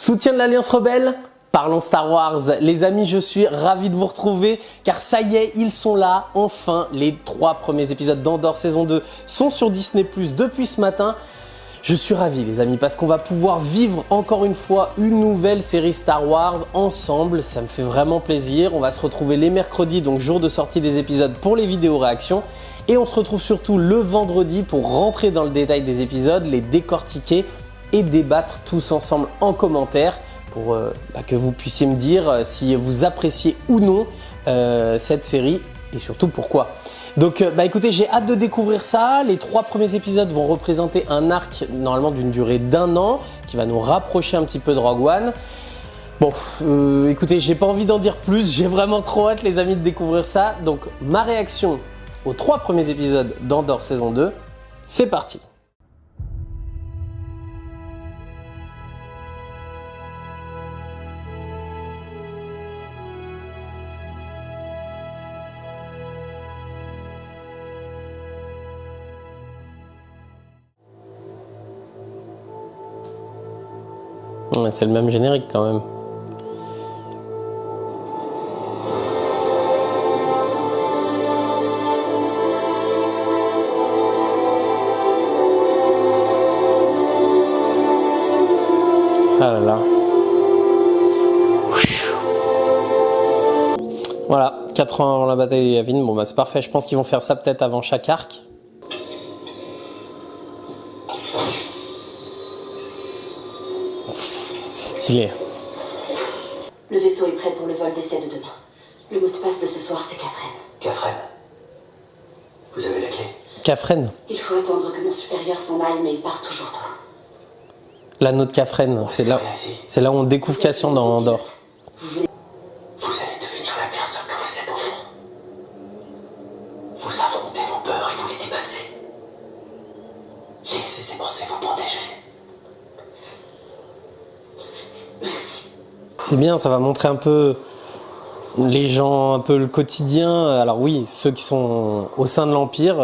Soutien de l'Alliance Rebelle, parlons Star Wars. Les amis, je suis ravi de vous retrouver car ça y est, ils sont là. Enfin, les 3 premiers épisodes d'Andor saison 2 sont sur Disney+ depuis ce matin. Je suis ravi les amis parce qu'on va pouvoir vivre encore une fois une nouvelle série Star Wars ensemble. Ça me fait vraiment plaisir. On va se retrouver les mercredis, donc jour de sortie des épisodes pour les vidéos réactions. Et on se retrouve surtout le vendredi pour rentrer dans le détail des épisodes, les décortiquer et débattre tous ensemble en commentaire pour que vous puissiez me dire si vous appréciez ou non cette série et surtout pourquoi. Donc écoutez, j'ai hâte de découvrir ça. Les 3 premiers épisodes vont représenter un arc normalement d'une durée d'1 an qui va nous rapprocher un petit peu de Rogue One. Bon, écoutez, j'ai pas envie d'en dire plus, j'ai vraiment trop hâte les amis de découvrir ça. Donc ma réaction aux 3 premiers épisodes d'Andor saison 2, c'est parti. Ouais, c'est le même générique quand même. Ah là là. Voilà, 4 ans avant la bataille de Yavin. Bon bah c'est parfait, je pense qu'ils vont faire ça peut-être avant chaque arc. Stylé. Le vaisseau est prêt pour le vol d'essai de demain. Le mot de passe de ce soir, c'est Kafren. Kafren, vous avez la clé? Kafren. Il faut attendre que mon supérieur s'en aille, mais il part toujours tôt. L'anneau de Kafren, c'est là où on découvre Cassian dans Andor. Vous allez devenir la personne que vous êtes au fond. Vous affrontez vos peurs et vous les dépassez. Laissez ces pensées vous protéger. Merci. C'est bien, ça va montrer un peu les gens, un peu le quotidien. Alors oui, ceux qui sont au sein de l'Empire,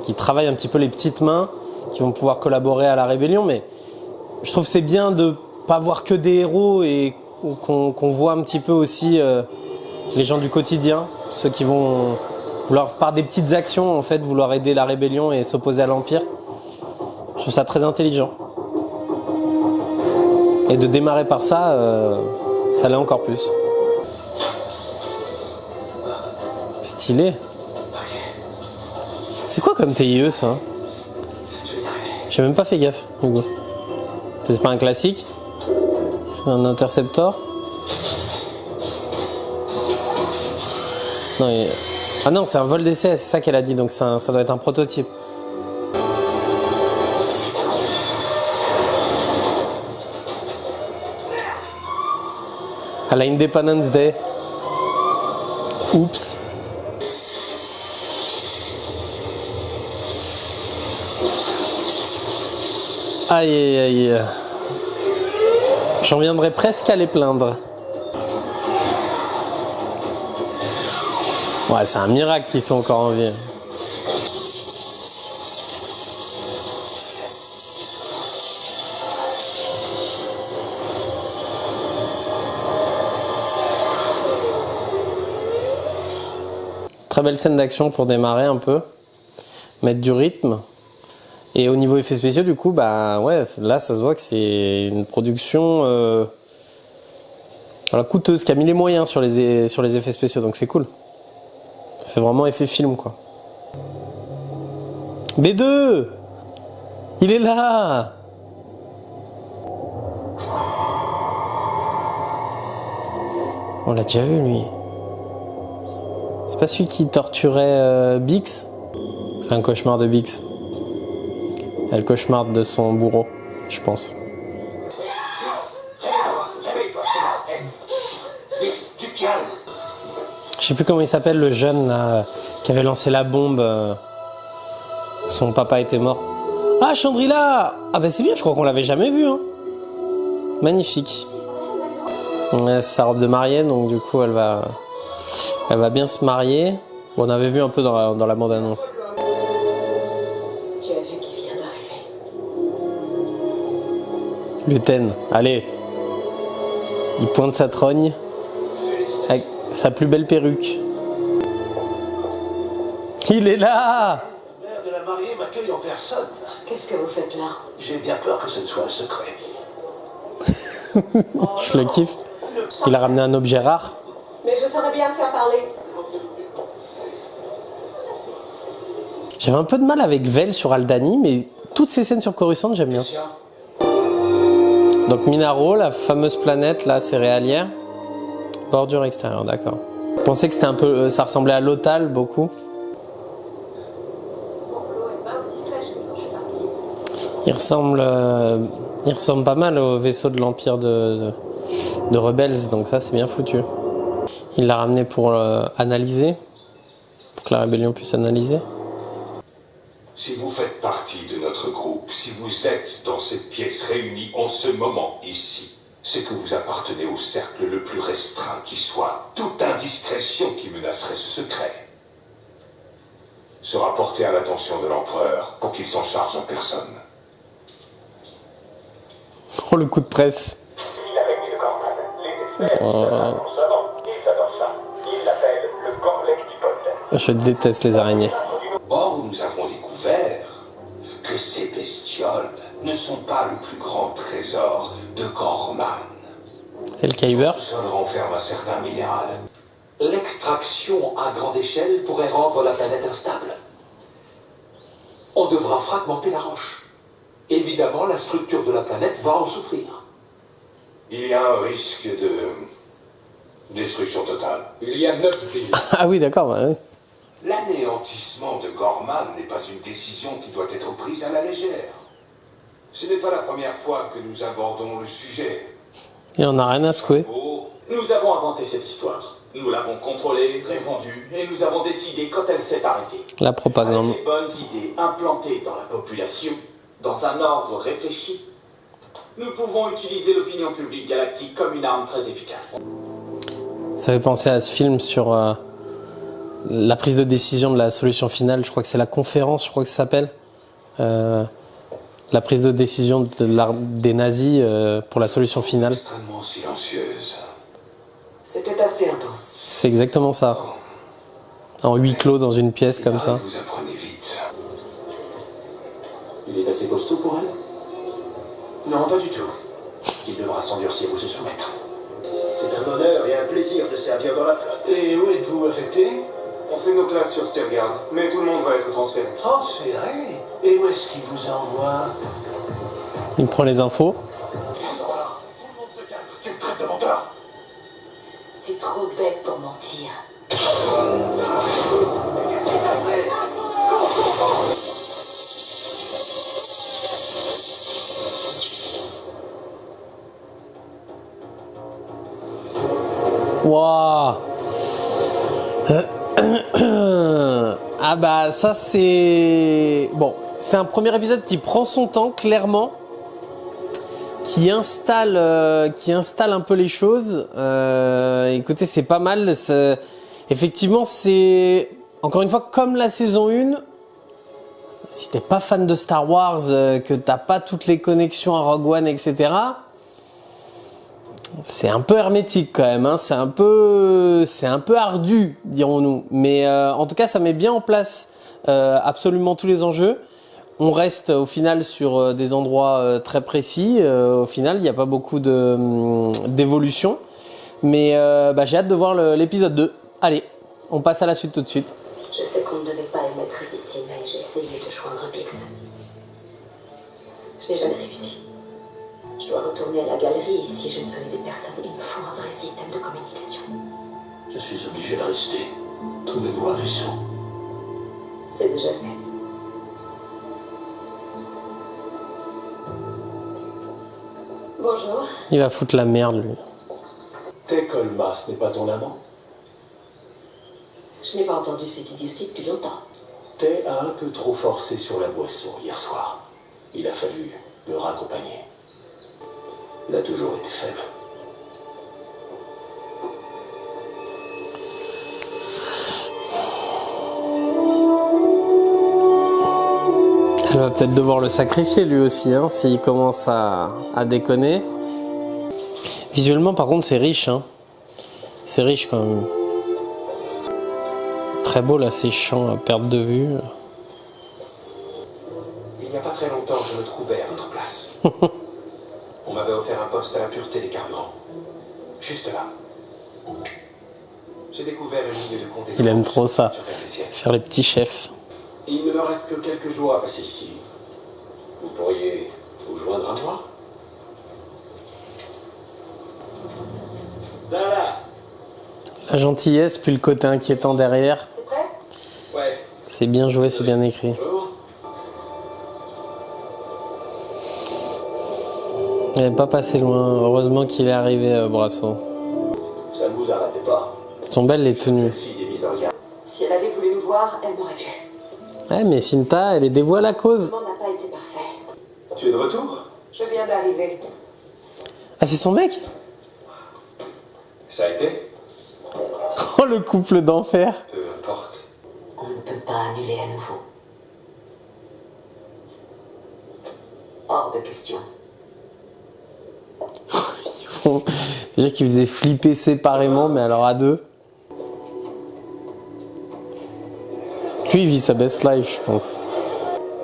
qui travaillent un petit peu les petites mains, qui vont pouvoir collaborer à la rébellion, mais je trouve que c'est bien de pas voir que des héros et qu'on voit un petit peu aussi les gens du quotidien, ceux qui vont vouloir, par des petites actions, en fait, vouloir aider la rébellion et s'opposer à l'Empire. Je trouve ça très intelligent. Et de démarrer par ça, ça l'est encore plus. Stylé. C'est quoi comme TIE ça? J'ai même pas fait gaffe, Hugo. C'est pas un classique? C'est un interceptor? Non, ah non, c'est un vol d'essai, c'est ça qu'elle a dit, donc ça doit être un prototype. À la Independence Day. Oups. Aïe aïe aïe. J'en viendrai presque à les plaindre. Ouais, c'est un miracle qu'ils sont encore en vie. Très belle scène d'action pour démarrer un peu, mettre du rythme. Et au niveau effets spéciaux, du coup, bah ouais, là ça se voit que c'est une production coûteuse, qui a mis les moyens sur les effets spéciaux, donc c'est cool. Ça fait vraiment effet film, quoi. B2, il est là. On l'a déjà vu, lui. C'est pas celui qui torturait Bix? C'est un cauchemar de Bix. Elle cauchemarde de son bourreau, je pense. Je sais plus comment il s'appelle, le jeune là, qui avait lancé la bombe. Son papa était mort. Ah, Chandrila! Ah bah c'est bien, je crois qu'on l'avait jamais vu. Hein. Magnifique. Ouais, c'est sa robe de mariée, donc du coup elle va bien se marier. Bon, on avait vu un peu dans la bande-annonce. Tu as vu qui vient d'arriver. Luten, allez. Il pointe sa trogne avec sa plus belle perruque. Il est là! La mère de la mariée m'accueille en personne. Qu'est-ce que vous faites là? J'ai bien peur que ce ne soit un secret. Je le kiffe. Il a ramené un objet rare. Mais je saurais bien le faire parler. J'avais un peu de mal avec Vel sur Aldani, mais toutes ces scènes sur Coruscant, j'aime bien. Donc Minaro, la fameuse planète là, céréalière. Bordure extérieure, d'accord. Je pensais que c'était un peu, ça ressemblait à Lothal beaucoup. Il ressemble pas mal au vaisseau de l'Empire de Rebels, donc ça c'est bien foutu. Il l'a ramené pour analyser, pour que la rébellion puisse analyser. Si vous faites partie de notre groupe, si vous êtes dans cette pièce réunie en ce moment ici, c'est que vous appartenez au cercle le plus restreint qui soit. Toute indiscrétion qui menacerait ce secret sera portée à l'attention de l'empereur pour qu'il s'en charge en personne. Oh, le coup de presse. Il avait mis le Gorman. Les experts ils adorent ça. Ils l'appellent le Gorlectipode. Je déteste les araignées. Or, nous avons découvert que ces bestioles ne sont pas le plus grand trésor de Gorman. C'est le Kyber. Ce sol renferme un certain minéral. L'extraction à grande échelle pourrait rendre la planète instable. On devra fragmenter la roche. Évidemment, la structure de la planète va en souffrir. Il y a un risque de destruction totale. Il y a 9 pays. Ah oui, d'accord. Ouais. L'anéantissement de Gorman n'est pas une décision qui doit être prise à la légère. Ce n'est pas la première fois que nous abordons le sujet. Il en a rien à secouer. Oh, nous avons inventé cette histoire. Nous l'avons contrôlée, répandue, et nous avons décidé quand elle s'est arrêtée. La propagande. Avec les bonnes idées implantées dans la population, dans un ordre réfléchi, nous pouvons utiliser l'opinion publique galactique comme une arme très efficace. Ça fait penser à ce film sur la prise de décision de la solution finale. Je crois que c'est la conférence, je crois que ça s'appelle. La prise de décision des nazis pour la solution finale. Extrêmement silencieuse. C'était assez intense. C'est exactement ça. En huis clos dans une pièce comme ça. Vous apprenez vite. Il est assez costaud pour elle? Non, pas du tout. Il devra s'endurcir ou se soumettre. C'est un honneur et un plaisir de servir dans la flotte. Et où êtes-vous affecté? On fait nos classes sur Stirgard, mais tout le monde va être transféré. Transféré? Et où est-ce qu'il vous envoie? Il prend les infos. Voilà, tout le monde se calme. Tu me traites de menteur. T'es trop bête pour mentir. Waouh. Ah bah ça c'est... Bon, c'est un premier épisode qui prend son temps, clairement. Qui installe un peu les choses. Écoutez, c'est pas mal. Effectivement, c'est... Encore une fois, comme la saison 1, si t'es pas fan de Star Wars, que t'as pas toutes les connexions à Rogue One, etc., c'est un peu hermétique quand même, hein. C'est un peu ardu, dirons-nous. Mais en tout cas, ça met bien en place absolument tous les enjeux. On reste au final sur des endroits très précis. Au final, il n'y a pas beaucoup d'évolution. Mais j'ai hâte de voir l'épisode 2. Allez, on passe à la suite tout de suite. Je sais qu'on ne devait pas émettre ici, mais j'ai essayé de joindre Bix. Je n'ai jamais réussi. Je dois retourner à la galerie. Si je ne peux aider personne, il me faut un vrai système de communication. Je suis obligé de rester. Trouvez-vous un vaisseau. C'est déjà fait. Bonjour. Il va foutre la merde, lui. Tekolmas n'est pas ton amant? Je n'ai pas entendu cette idiotie depuis longtemps. T'es a un peu trop forcé sur la boisson hier soir. Il a fallu le raccompagner. Il a toujours été faible. Elle va peut-être devoir le sacrifier lui aussi, hein, s'il commence à déconner. Visuellement, par contre, c'est riche. Hein. C'est riche quand même. Très beau là, ces champs à perte de vue. Il n'y a pas très longtemps, je me trouvais à votre place. On m'avait offert un poste à la pureté des carburants. Juste là. J'ai découvert une ligne de compétences. Il aime trop ça. sur les siennes. Faire les petits chefs. Il ne me reste que quelques jours à passer ici. Vous pourriez vous joindre à moi? Ça va. La gentillesse, puis le côté inquiétant derrière. T'es prêt? Ouais. C'est bien joué, c'est bien écrit. Bonjour. Il n'est pas passé loin. Heureusement qu'il est arrivé, Brasso. Ça ne vous arrêtez pas. Elles sont belles les tenues. Cette fille est mise en garde. Si elle avait voulu me voir, elle m'aurait vu. Ouais, mais Cinta, elle est dévouée à la cause. Le monde n'a pas été parfait. Tu es de retour? Je viens d'arriver. Ah, c'est son mec? Ça a été? Oh, le couple d'enfer. Peu importe. On ne peut pas annuler à nouveau. Hors de question. Bon, déjà qu'ils faisaient flipper séparément, mais alors à deux. Lui, il vit sa best life, je pense.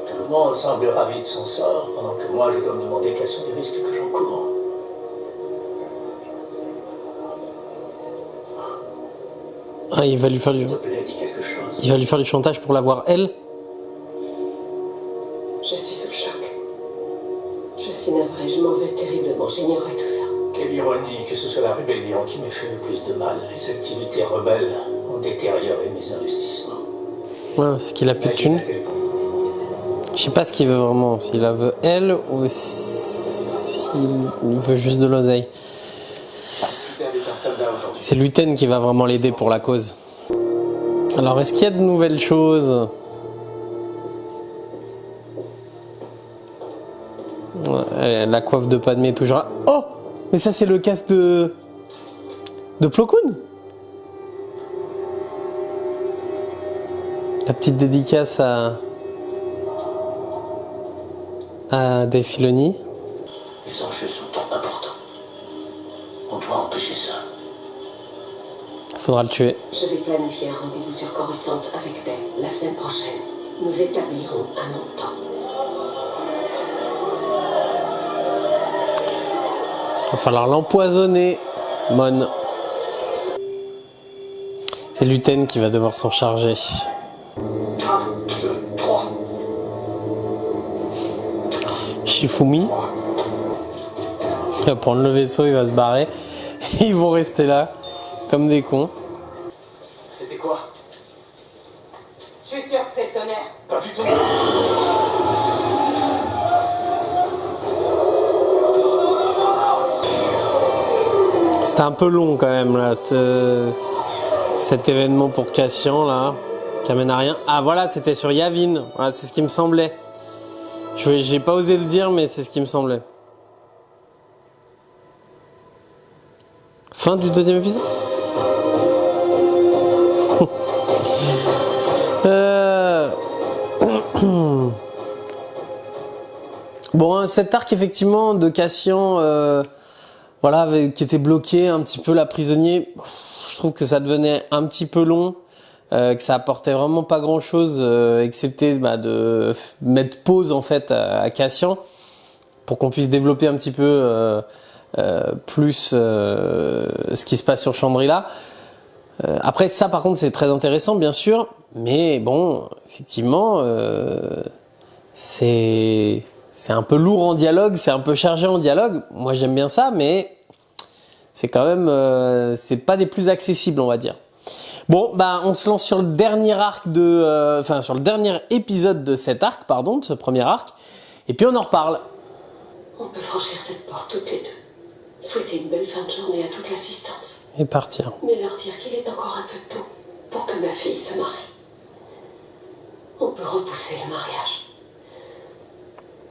Tout le monde semble ravi de son sort, pendant que moi je dois me demander quels sont les risques que j'encours. Ah, il va lui faire du... S'il te plaît, dis quelque chose. Il va lui faire du chantage pour l'avoir, elle. Je suis sous le choc. Je suis navrée, je m'en veux terriblement, j'ignorais tout ça. Quelle ironie que ce soit la rébellion qui m'ait fait le plus de mal. Les activités rebelles ont détérioré mes investissements. Ouais, c'est qu'il a plus de thunes. Je sais pas ce qu'il veut vraiment. S'il la veut elle ou s'il veut juste de l'oseille. Discuter avec un soldat aujourd'hui. C'est Luten qui va vraiment l'aider pour la cause. Alors, est-ce qu'il y a de nouvelles choses? Ouais, la coiffe de Padmé toujours là. Oh! Mais ça, c'est le casque de Plo Koon? La petite dédicace à Dave Filoni. Les enjeux sont trop importants. On doit empêcher ça. Faudra le tuer. Je vais planifier un rendez-vous sur Coruscant avec Dave la semaine prochaine. Nous établirons un montant. Va falloir l'empoisonner, Mon. C'est Luten qui va devoir s'en charger. 1, 2, 3. Shifumi. Il va prendre le vaisseau, il va se barrer. Ils vont rester là, comme des cons. C'était quoi? Je suis sûre que c'est le tonnerre. Pas du tout. C'était un peu long quand même là, cet événement pour Cassian là, qui amène à rien. Ah voilà, c'était sur Yavin, voilà, c'est ce qui me semblait. J'ai pas osé le dire, mais c'est ce qui me semblait. Fin du deuxième épisode. Bon, cet arc effectivement de Cassian, voilà, qui était bloqué un petit peu là, prisonnier. Je trouve que ça devenait un petit peu long, que ça apportait vraiment pas grand chose, excepté de mettre pause en fait à Cassian pour qu'on puisse développer un petit peu plus ce qui se passe sur Chandrila. Après ça par contre c'est très intéressant bien sûr, mais bon effectivement c'est un peu lourd en dialogue, c'est un peu chargé en dialogue. Moi j'aime bien ça, mais c'est quand même c'est pas des plus accessibles on va dire. Bon bah on se lance sur le dernier arc sur le dernier épisode de cet arc, pardon, de ce premier arc, et puis on en reparle. On peut franchir cette porte toutes les deux. Souhaiter une belle fin de journée à toute l'assistance. Et partir. Mais leur dire qu'il est encore un peu tôt pour que ma fille se marie. On peut repousser le mariage.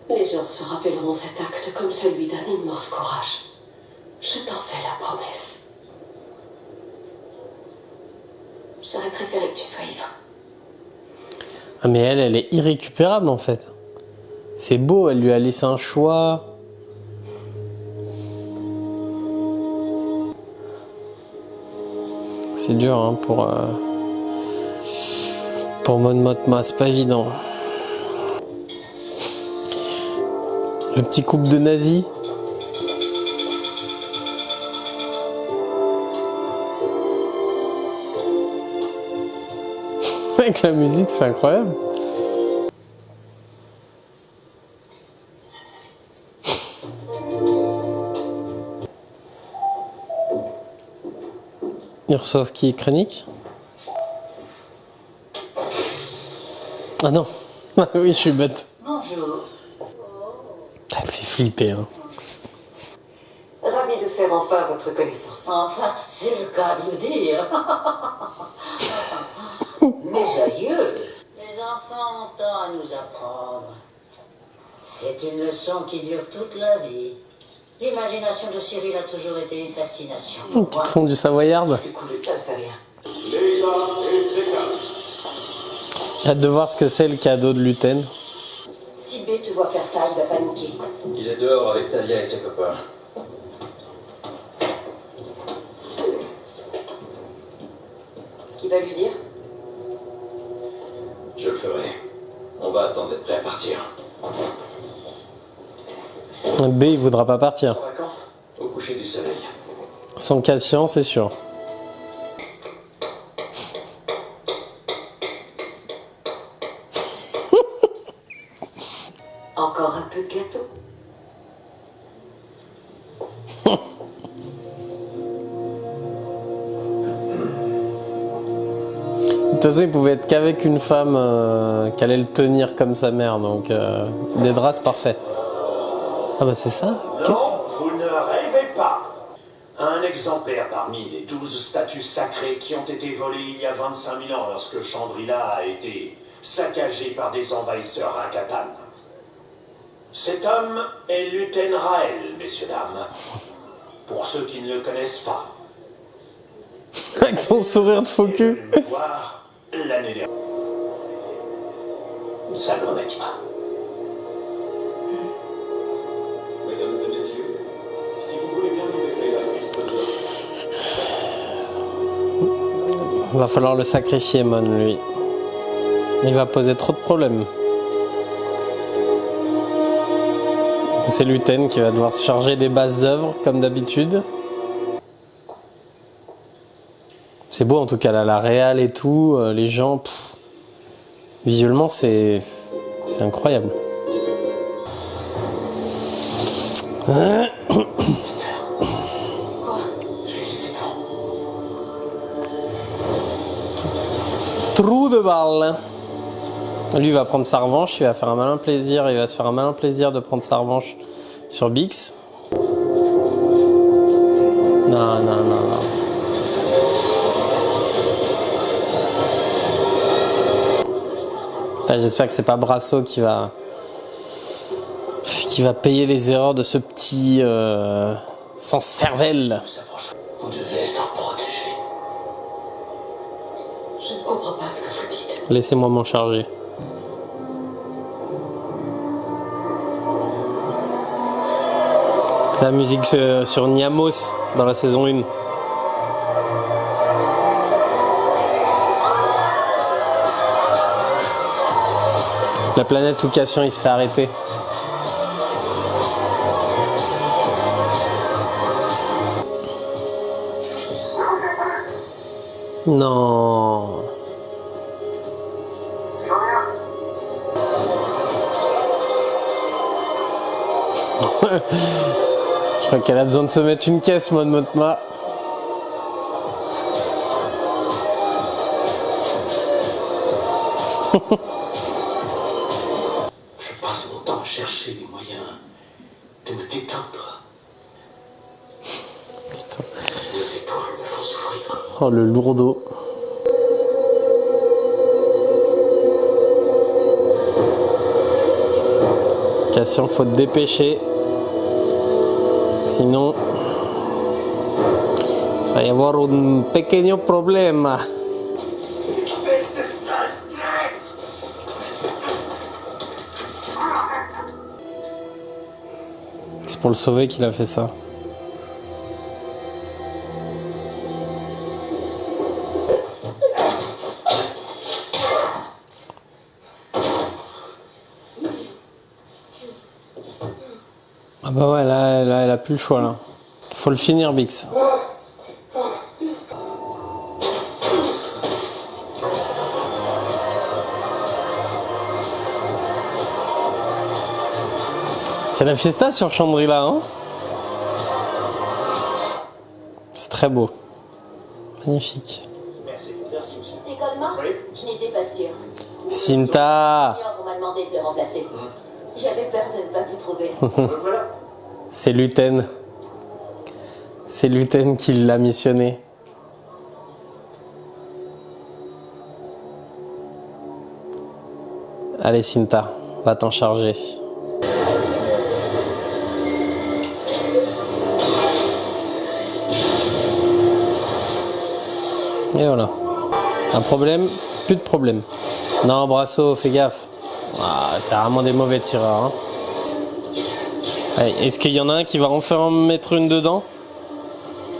Les gens se rappelleront cet acte comme celui d'un immense courage. Je t'en fais la promesse. J'aurais préféré que tu sois ivre. Ah mais elle est irrécupérable en fait. C'est beau, elle lui a laissé un choix. C'est dur hein, pour Mon Mothma, c'est pas évident. Le petit couple de nazis. Avec la musique, c'est incroyable. Ils reçoivent qui? Krennic? Ah non. Oui, je suis bête. Bonjour. Elle fait flipper. Hein. Ravi de faire enfin votre connaissance. Enfin, c'est le cas de le dire. Mes aïeux. Les enfants ont tant à nous apprendre. C'est une leçon qui dure toute la vie. L'imagination de Cyril a toujours été une fascination Une pour moi. petite fondue savoyarde. Écoutez, ça ne fait rien. J'ai hâte de voir ce que c'est le cadeau de Luten. Si B te voit faire ça, il va paniquer. Il est dehors avec Talia et ses copains. Qui va lui dire? Je le ferai. On va attendre d'être prêt à partir. B, il voudra pas partir. Ça va quand? Au coucher du soleil. Sans Cassian, c'est sûr. Encore un peu de gâteau? De toute façon, il pouvait être qu'avec une femme qui allait le tenir comme sa mère, donc des draps, c'est parfait. Ah bah c'est ça? Qu'est-ce... Non, vous ne rêvez pas. Un exemplaire parmi les 12 statues sacrées qui ont été volées il y a 25 000 ans lorsque Chandrila a été saccagé par des envahisseurs Rakatan. Cet homme est Luten Rael, messieurs, dames. Pour ceux qui ne le connaissent pas. Avec son sourire de faux Et cul. venu me voir l'année dernière. Sagonatima. Mesdames et messieurs, si vous voulez bien nous laisser la piste de... Va falloir le sacrifier, Mon, lui. Il va poser trop de problèmes. C'est Luten qui va devoir se charger des basses œuvres, comme d'habitude. C'est beau en tout cas, là, la réal et tout, les gens... pff, visuellement, c'est incroyable. Trou de balle. Lui il va prendre sa revanche, il va faire un malin plaisir, il va se faire un malin plaisir de prendre sa revanche sur Bix. Non, non, non, non. J'espère que c'est pas Brasso qui va payer les erreurs de ce petit sans cervelle. Vous devez être protégé. Je ne comprends pas ce que vous dites. Laissez-moi m'en charger. C'est la musique sur Niamos dans la saison 1. La planète où Cassian il se fait arrêter. Non. Je crois qu'elle a besoin de se mettre une caisse, Mon Mothma. Je passe mon temps à chercher des moyens de me détendre. Les épaules me font souffrir. Oh, le lourdeau. Cassian, faut te dépêcher. Sinon, il va y avoir un pequeño problème. C'est pour le sauver qu'il a fait ça. Ah bah ouais, là, elle a plus le choix, là. Faut le finir, Bix. C'est la fiesta sur Chandrila, hein? C'est très beau. Magnifique. Merci. T'es Colma? Oui. Je n'étais pas sûre. Cinta! On m'a demandé de le remplacer. J'avais peur de ne pas vous trouver. Voilà. C'est Luten. C'est Luten qui l'a missionné. Allez, Cinta, va t'en charger. Et voilà. Un problème, plus de problème. Non, Brasso, fais gaffe. Ah, c'est vraiment des mauvais tireurs. Hein. Allez, est-ce qu'il y en a un qui va enfin en mettre une dedans?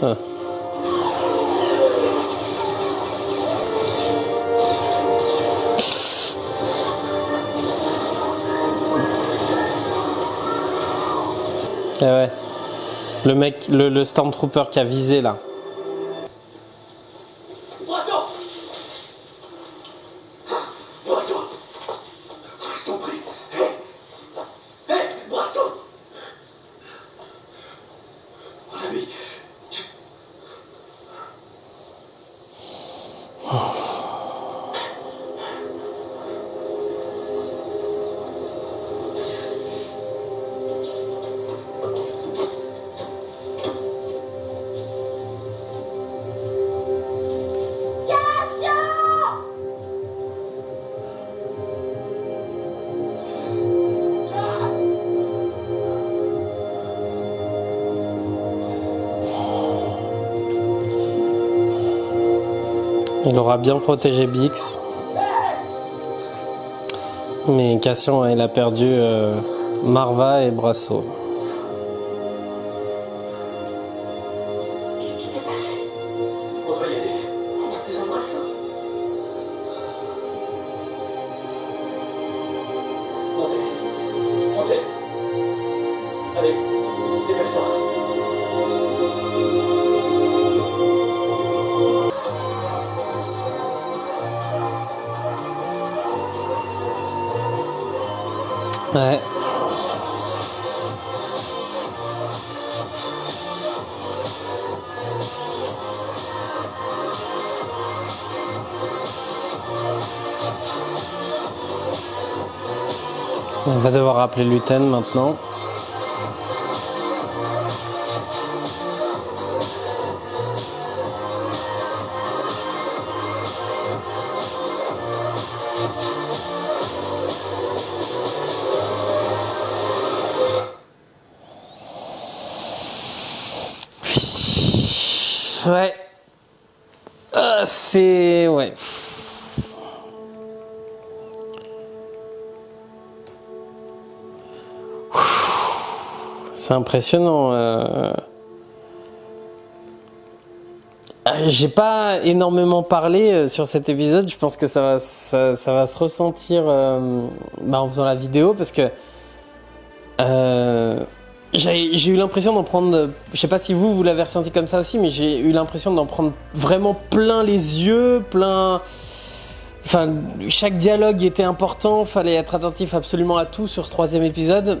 Ah. Eh ouais. Le mec, le Stormtrooper qui a visé là. Brasso! Brasso! Je t'en prie. Hé, Brasso! Mon ami, Il aura bien protégé Bix. Mais Cassian, il a perdu Marva et Brasso. Qu'est-ce qui s'est passé? on va y aller. On a besoin de Brasso. Montez. Allez, dépêche-toi. Ouais. On va devoir appeler Luten maintenant. Ouais. C'est... Ouais. C'est impressionnant. J'ai pas énormément parlé sur cet épisode. Je pense que ça va se ressentir en faisant la vidéo parce que j'ai eu l'impression d'en prendre. Je sais pas si vous l'avez ressenti comme ça aussi, mais j'ai eu l'impression d'en prendre vraiment plein les yeux, plein. Enfin, chaque dialogue était important. Fallait être attentif absolument à tout sur ce 3e épisode.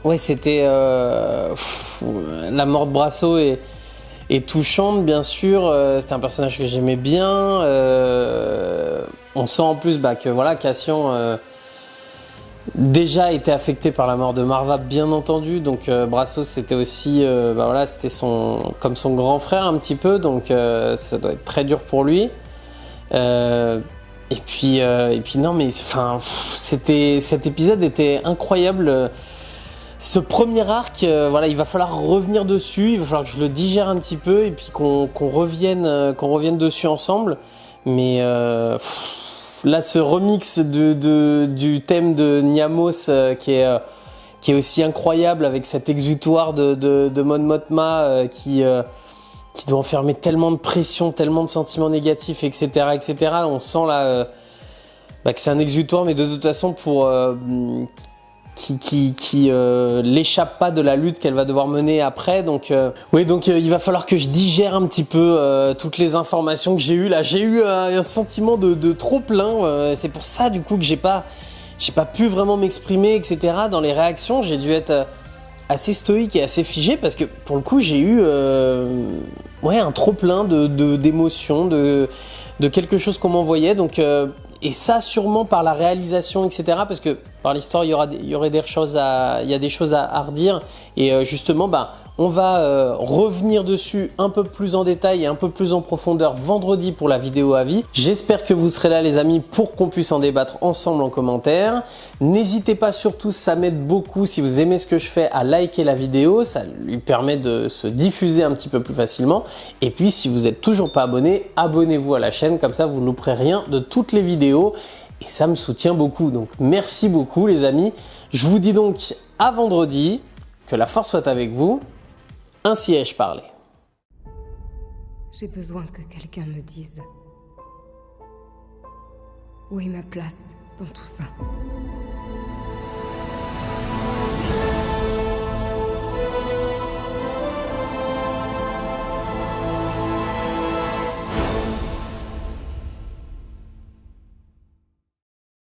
Ouais, c'était la mort de Brasso est touchante, bien sûr. C'était un personnage que j'aimais bien. On sent en plus que voilà, Cassian déjà été affecté par la mort de Marva, bien entendu. Donc Brasso, c'était aussi, c'était comme son grand frère un petit peu. Donc ça doit être très dur pour lui. Et puis non, mais enfin, cet épisode était incroyable. Ce premier arc, il va falloir revenir dessus, il va falloir que je le digère un petit peu et puis qu'on revienne dessus ensemble. Mais là, ce remix du thème de Niamos qui est aussi incroyable avec cet exutoire de Mon Mothma qui doit enfermer tellement de pression, tellement de sentiments négatifs, etc. On sent là que c'est un exutoire, mais de toute façon l'échappe pas de la lutte qu'elle va devoir mener après. Donc, il va falloir que je digère un petit peu toutes les informations que j'ai eues là. J'ai eu un sentiment de trop plein. C'est pour ça du coup que j'ai pas pu vraiment m'exprimer, etc. Dans les réactions, j'ai dû être assez stoïque et assez figé parce que pour le coup, j'ai eu un trop plein d'émotions, de quelque chose qu'on m'envoyait. Donc et ça sûrement par la réalisation, etc. Parce que par l'histoire, il y a des choses à redire. Et justement, on va revenir dessus un peu plus en détail et un peu plus en profondeur vendredi pour la vidéo avis. J'espère que vous serez là les amis pour qu'on puisse en débattre ensemble en commentaire. N'hésitez pas surtout, ça m'aide beaucoup si vous aimez ce que je fais à liker la vidéo. Ça lui permet de se diffuser un petit peu plus facilement. Et puis si vous n'êtes toujours pas abonné, abonnez-vous à la chaîne. Comme ça, vous ne louperez rien de toutes les vidéos. Et ça me soutient beaucoup. Donc merci beaucoup les amis. Je vous dis donc à vendredi. Que la force soit avec vous. Ainsi ai-je parlé. J'ai besoin que quelqu'un me dise où est ma place dans tout ça.